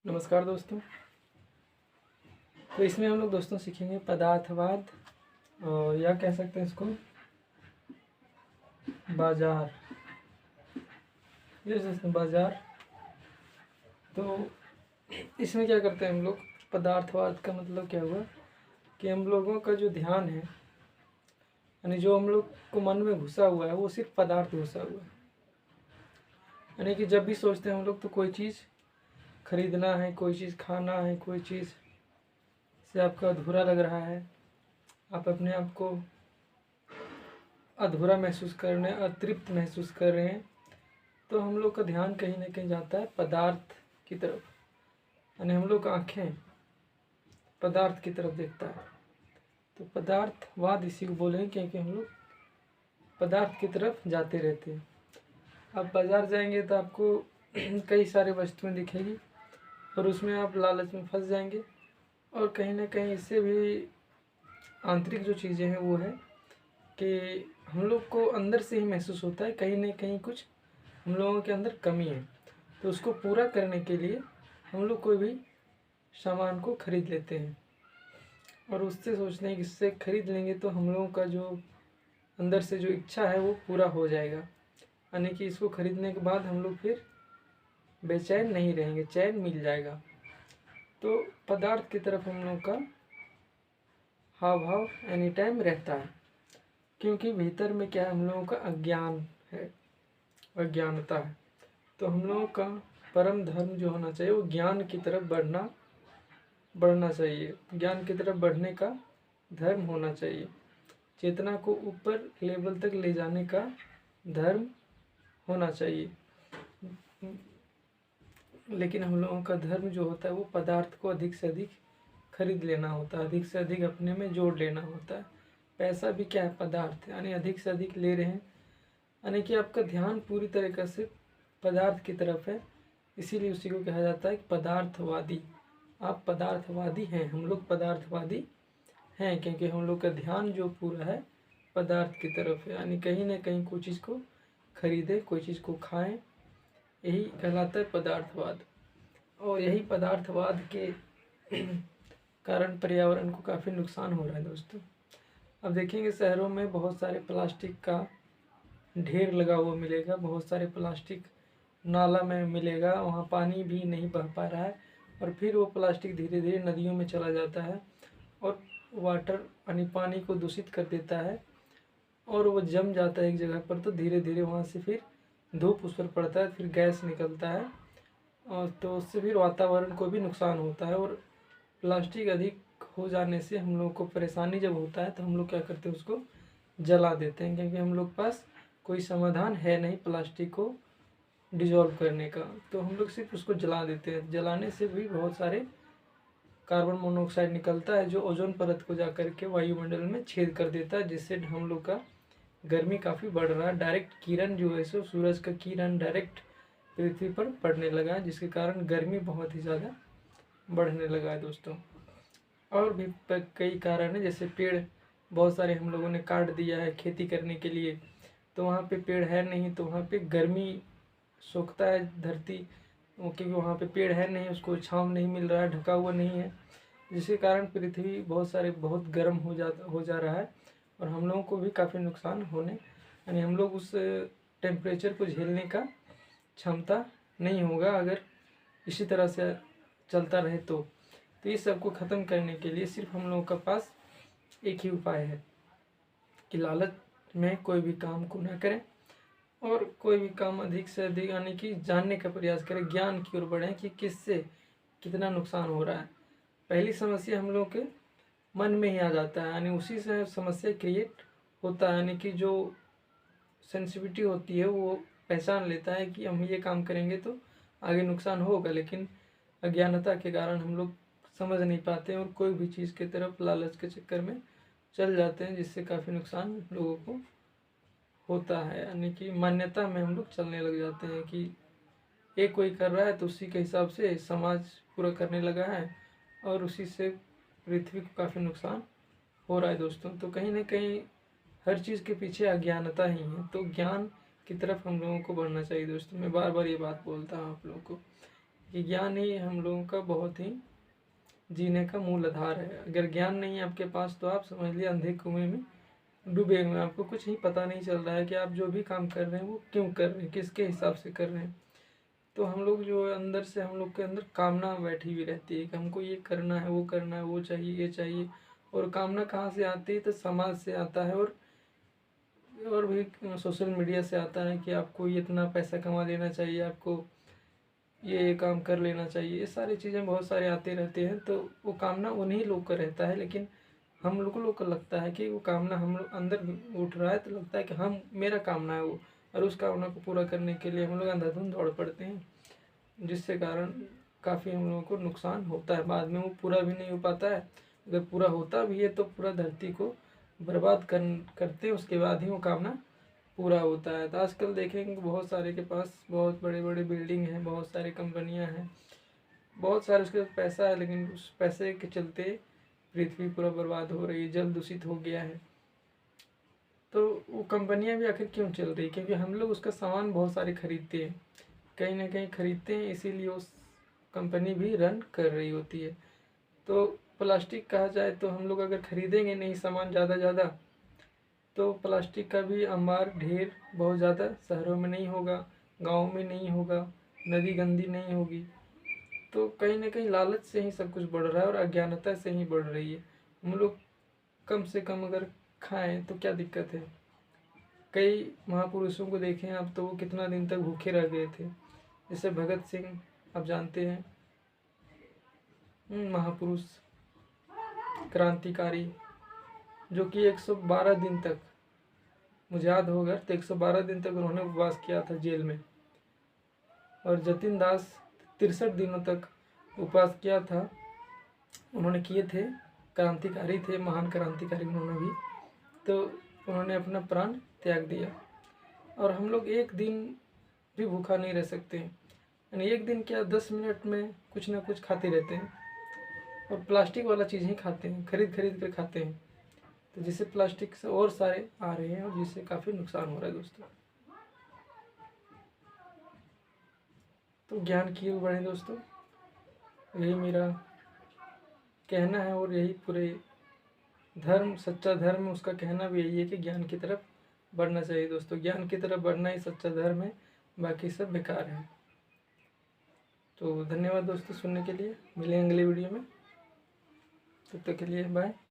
नमस्कार दोस्तों। तो इसमें हम लोग दोस्तों सीखेंगे पदार्थवाद, और या कह सकते हैं इसको बाजार। ये दोस्तों बाजार। तो इसमें क्या करते हैं हम लोग, पदार्थवाद का मतलब क्या हुआ कि हम लोगों का जो ध्यान है, यानी जो हम लोग को मन में घुसा हुआ है, वो सिर्फ पदार्थ घुसा हुआ है। यानी कि जब भी सोचते हैं हम लोग तो कोई चीज़ खरीदना है, कोई चीज़ खाना है, कोई चीज़ से आपका अधूरा लग रहा है, आप अपने आप को अधूरा महसूस कर रहे हैं, अतृप्त महसूस कर रहे हैं, तो हम लोग का ध्यान कहीं ना कहीं जाता है पदार्थ की तरफ। यानी हम लोग का आँखें पदार्थ की तरफ देखता है। तो पदार्थवाद इसी को बोलेंगे, क्योंकि हम लोग पदार्थ की तरफ जाते रहते हैं। आप बाज़ार जाएंगे तो आपको कई सारे वस्तुएं दिखेगी और उसमें आप लालच में फंस जाएंगे, और कहीं ना कहीं इससे भी आंतरिक जो चीज़ें हैं वो है कि हम लोग को अंदर से ही महसूस होता है कहीं ना कहीं कुछ हम लोगों के अंदर कमी है। तो उसको पूरा करने के लिए हम लोग कोई भी सामान को खरीद लेते हैं और उससे सोचते हैं कि इससे खरीद लेंगे तो हम लोगों का जो अंदर से जो इच्छा है वो पूरा हो जाएगा। यानी कि इसको खरीदने के बाद हम लोग फिर बेचैन नहीं रहेंगे, चैन मिल जाएगा। तो पदार्थ की तरफ हम लोग का हाव भाव एनी टाइम रहता है, क्योंकि भीतर में क्या है, हम लोगों का अज्ञान है, अज्ञानता है। तो हम लोगों का परम धर्म जो होना चाहिए वो ज्ञान की तरफ बढ़ना चाहिए। ज्ञान की तरफ बढ़ने का धर्म होना चाहिए। चेतना को ऊपर लेवल तक ले जाने का धर्म होना चाहिए। लेकिन हम लोगों का धर्म जो होता है वो पदार्थ को अधिक से अधिक खरीद लेना होता है, अधिक से अधिक अपने में जोड़ लेना होता है। पैसा भी क्या है, पदार्थ है, यानी अधिक से अधिक ले रहे हैं, यानी कि आपका ध्यान पूरी तरीके से पदार्थ की तरफ है। इसीलिए उसी को कहा जाता है कि पदार्थवादी। आप पदार्थवादी हैं, हम लोग पदार्थवादी हैं, क्योंकि हम लोग का ध्यान जो पूरा है पदार्थ की तरफ है। यानी कहीं ना कहीं कोई चीज़ को खरीदें, कोई चीज़ को खाएं, यही कहलाता है पदार्थवाद। और यही पदार्थवाद के कारण पर्यावरण को काफ़ी नुकसान हो रहा है दोस्तों। अब देखेंगे शहरों में बहुत सारे प्लास्टिक का ढेर लगा हुआ मिलेगा, बहुत सारे प्लास्टिक नाला में मिलेगा, वहाँ पानी भी नहीं बह पा रहा है, और फिर वो प्लास्टिक धीरे धीरे नदियों में चला जाता है और वाटर यानी पानी को दूषित कर देता है, और वो जम जाता है एक जगह पर। तो धीरे धीरे वहाँ से फिर धूप उस पर पड़ता है, फिर गैस निकलता है, और तो उससे फिर वातावरण को भी नुकसान होता है। और प्लास्टिक अधिक हो जाने से हम लोग को परेशानी जब होता है तो हम लोग क्या करते हैं, उसको जला देते हैं, क्योंकि हम लोग पास कोई समाधान है नहीं प्लास्टिक को डिजॉल्व करने का। तो हम लोग सिर्फ उसको जला देते हैं। जलाने से भी बहुत सारे कार्बन मोनोऑक्साइड निकलता है, जो ओजोन परत को जा कर के वायुमंडल में छेद कर देता है, जिससे हम लोग का गर्मी काफ़ी बढ़ रहा है। डायरेक्ट किरण जो है सो सूरज का किरण डायरेक्ट पृथ्वी पर पड़ने लगा है, जिसके कारण गर्मी बहुत ही ज़्यादा बढ़ने लगा है दोस्तों। और भी कई कारण हैं, जैसे पेड़ बहुत सारे हम लोगों ने काट दिया है खेती करने के लिए, तो वहाँ पे पेड़ है नहीं, तो वहाँ पे गर्मी सोखता है धरती, क्योंकि वहाँ पे पेड़ है नहीं, उसको छांव नहीं मिल रहा है, ढका हुआ नहीं है, जिसके कारण पृथ्वी बहुत गर्म हो जा रहा है, और हम लोगों को भी काफ़ी नुकसान होने, यानी हम लोग उस टेम्परेचर को झेलने का क्षमता नहीं होगा अगर इसी तरह से चलता रहे तो। इस सब को ख़त्म करने के लिए सिर्फ हम लोगों के पास एक ही उपाय है कि लालच में कोई भी काम को न करें, और कोई भी काम अधिक से अधिक यानी कि जानने का प्रयास करें, ज्ञान की ओर बढ़ें कि किससे कितना नुकसान हो रहा है। पहली समस्या हम लोग के मन में ही आ जाता है, यानी उसी से समस्या क्रिएट होता है। यानी कि जो सेंसिटिविटी होती है वो पहचान लेता है कि हम ये काम करेंगे तो आगे नुकसान होगा, लेकिन अज्ञानता के कारण हम लोग समझ नहीं पाते हैं और कोई भी चीज़ की तरफ लालच के चक्कर में चल जाते हैं, जिससे काफ़ी नुकसान लोगों को होता है। यानी कि मान्यता में हम लोग चलने लग जाते हैं कि एक कोई कर रहा है तो उसी के हिसाब से समाज पूरा करने लगा है, और उसी से पृथ्वी को काफ़ी नुकसान हो रहा है दोस्तों। तो कहीं ना कहीं हर चीज़ के पीछे अज्ञानता ही है, तो ज्ञान की तरफ हम लोगों को बढ़ना चाहिए दोस्तों। मैं बार बार ये बात बोलता हूँ आप लोगों को कि ज्ञान ही हम लोगों का बहुत ही जीने का मूल आधार है। अगर ज्ञान नहीं है आपके पास तो आप समझ लिए अंधे कुएं में डूबे हुए हैं। आपको कुछ ही पता नहीं चल रहा है कि आप जो भी काम कर रहे हैं वो क्यों कर रहे हैं, किसके हिसाब से कर रहे हैं। तो हम लोग जो है अंदर से हम लोग के अंदर कामना बैठी हुई रहती है कि हमको ये करना है, वो करना है, वो चाहिए, ये चाहिए। और कामना कहाँ से आती है? तो समाज से आता है और भी सोशल मीडिया से आता है कि आपको ये इतना पैसा कमा लेना चाहिए, आपको ये काम कर लेना चाहिए। ये सारी चीज़ें बहुत सारे आते रहते हैं। तो वो कामना उन्हीं लोग का रहता है, लेकिन हम लोगों को लगता है कि वो कामना हम लोग अंदर उठ रहा है तो लगता है कि हम मेरा कामना है वो, और उस कामना को पूरा करने के लिए हम लोग अंधाधुंध दौड़ पड़ते हैं, जिससे कारण काफ़ी हम लोगों को नुकसान होता है। बाद में वो पूरा भी नहीं हो पाता है। अगर पूरा होता भी है तो पूरा धरती को बर्बाद करते उसके बाद ही वो कामना पूरा होता है। तो आजकल देखेंगे बहुत सारे के पास बहुत बड़े बड़े बिल्डिंग हैं, बहुत सारी कंपनियां हैं, बहुत सारे उसके पास पैसा है, लेकिन उस पैसे के चलते पृथ्वी पूरा बर्बाद हो रही है, जल दूषित हो गया है। तो वो कंपनियां भी आखिर क्यों चल रही? क्योंकि हम लोग उसका सामान बहुत सारे खरीदते हैं, कहीं ना कहीं खरीदते हैं, इसीलिए उस कंपनी भी रन कर रही होती है। तो प्लास्टिक कहा जाए तो हम लोग अगर खरीदेंगे नहीं सामान ज़्यादा तो प्लास्टिक का भी अंबार ढेर बहुत ज़्यादा शहरों में नहीं होगा, गाँव में नहीं होगा, नदी गंदी नहीं होगी। तो कहीं ना कहीं लालच से ही सब कुछ बढ़ रहा है और अज्ञानता से ही बढ़ रही है। हम लोग कम से कम अगर खाएं तो क्या दिक्कत है? कई महापुरुषों को देखें आप तो वो कितना दिन तक भूखे रह गए थे। जैसे भगत सिंह, आप जानते हैं, महापुरुष, क्रांतिकारी, जो कि 112 दिन तक, मुझे याद होगा तो 112 दिन तक उन्होंने उपवास किया था जेल में। और जतिन दास 63 दिनों तक उपवास किया था, उन्होंने किए थे। क्रांतिकारी थे, महान क्रांतिकारी उन्होंने भी। तो उन्होंने अपना प्राण त्याग दिया। और हम लोग एक दिन भी भूखा नहीं रह सकते हैं। यानी एक दिन क्या, 10 मिनट में कुछ ना कुछ खाते रहते हैं, और प्लास्टिक वाला चीज़ ही खाते हैं, खरीद खरीद कर खाते हैं। तो जिससे प्लास्टिक से और सारे आ रहे हैं और जिससे काफ़ी नुकसान हो रहा है दोस्तों। तो ज्ञान की ओर बढ़ें दोस्तों, यही मेरा कहना है। और यही पूरे धर्म, सच्चा धर्म, उसका कहना भी यही है कि ज्ञान की तरफ बढ़ना चाहिए दोस्तों। ज्ञान की तरफ बढ़ना ही सच्चा धर्म है, बाकी सब बेकार है। तो धन्यवाद दोस्तों सुनने के लिए। मिलेंगे अगले वीडियो में, तब तक के लिए बाय।